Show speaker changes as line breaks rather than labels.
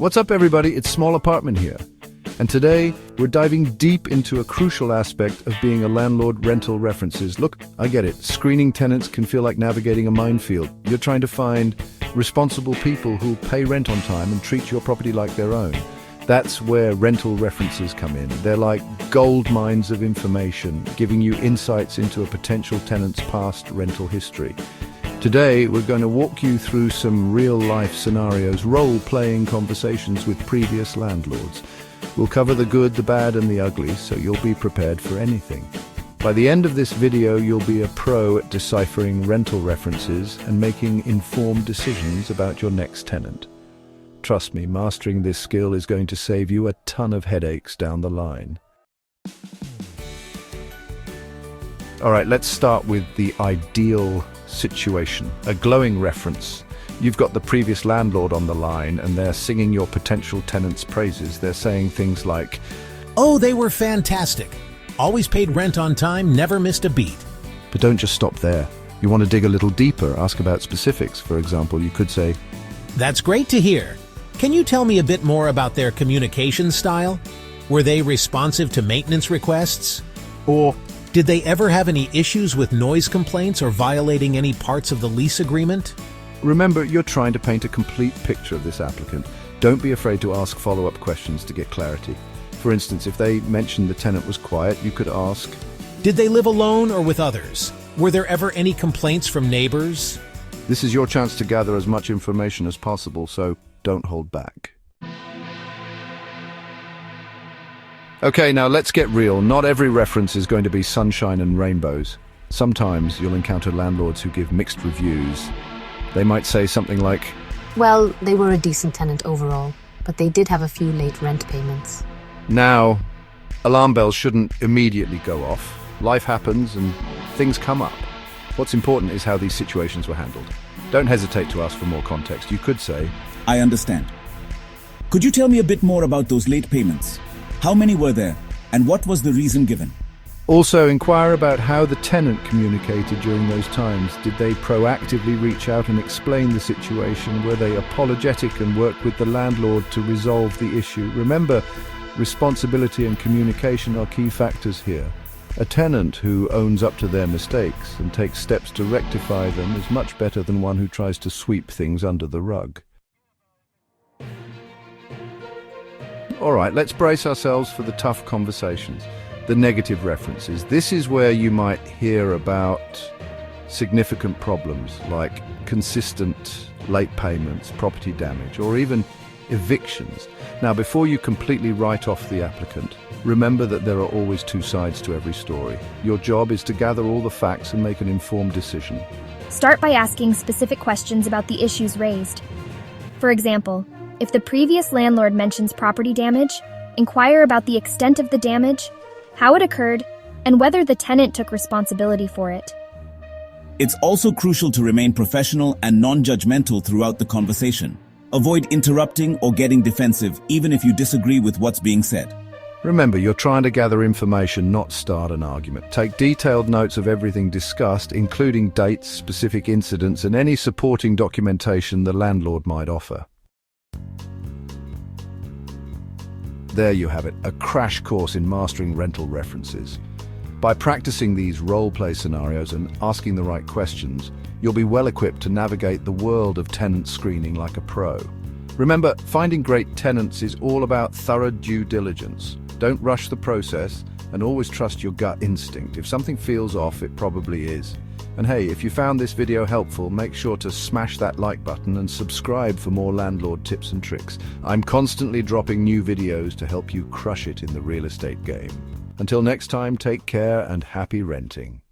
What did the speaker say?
What's up everybody, it's Small Apartment here. And today, we're diving deep into a crucial aspect of being a landlord. Rental references. Look, I get it. Screening tenants can feel like navigating a minefield. You're trying to find responsible people who pay rent on time and treat your property like their own. That's where rental references come in. They're like gold mines of information, giving you insights into a potential tenant's past rental history. Today, we're going to walk you through some real-life scenarios, role-playing conversations with previous landlords. We'll cover the good, the bad, and the ugly, so you'll be prepared for anything. By the end of this video, you'll be a pro at deciphering rental references and making informed decisions about your next tenant. Trust me, mastering this skill is going to save you a ton of headaches down the line. All right, let's start with the ideal situation. A glowing reference. You've got the previous landlord on the line and they're singing your potential tenant's praises. They're saying things like,
"Oh, they were fantastic. Always paid rent on time, never missed a beat."
But don't just stop there. You want to dig a little deeper, ask about specifics. For example, you could say,
"That's great to hear. Can you tell me a bit more about their communication style? Were they responsive to maintenance requests? Or did they ever have any issues with noise complaints or violating any parts of the lease agreement?"
Remember, you're trying to paint a complete picture of this applicant. Don't be afraid to ask follow-up questions to get clarity. For instance, if they mentioned the tenant was quiet, you could ask,
"Did they live alone or with others? Were there ever any complaints from neighbors?"
This is your chance to gather as much information as possible, so don't hold back. Okay, now let's get real. Not every reference is going to be sunshine and rainbows. Sometimes you'll encounter landlords who give mixed reviews. They might say something like,
"Well, they were a decent tenant overall, but they did have a few late rent payments."
Now, alarm bells shouldn't immediately go off. Life happens and things come up. What's important is how these situations were handled. Don't hesitate to ask for more context. You could say,
"I understand. Could you tell me a bit more about those late payments? How many were there, and what was the reason given?"
Also, inquire about how the tenant communicated during those times. Did they proactively reach out and explain the situation? Were they apologetic and worked with the landlord to resolve the issue? Remember, responsibility and communication are key factors here. A tenant who owns up to their mistakes and takes steps to rectify them is much better than one who tries to sweep things under the rug. All right, let's brace ourselves for the tough conversations. The negative references. This is where you might hear about significant problems like consistent late payments, property damage, or even evictions. Now, before you completely write off the applicant, remember that there are always two sides to every story. Your job is to gather all the facts and make an informed decision.
Start by asking specific questions about the issues raised. For example, if the previous landlord mentions property damage, inquire about the extent of the damage, how it occurred, and whether the tenant took responsibility for it.
It's also crucial to remain professional and non-judgmental throughout the conversation. Avoid interrupting or getting defensive, even if you disagree with what's being said.
Remember, you're trying to gather information, not start an argument. Take detailed notes of everything discussed, including dates, specific incidents, and any supporting documentation the landlord might offer. There you have it, a crash course in mastering rental references. By practicing these role-play scenarios and asking the right questions, you'll be well equipped to navigate the world of tenant screening like a pro. Remember, finding great tenants is all about thorough due diligence. Don't rush the process and always trust your gut instinct. If something feels off, it probably is. And hey, if you found this video helpful, make sure to smash that like button and subscribe for more landlord tips and tricks. I'm constantly dropping new videos to help you crush it in the real estate game. Until next time, take care and happy renting.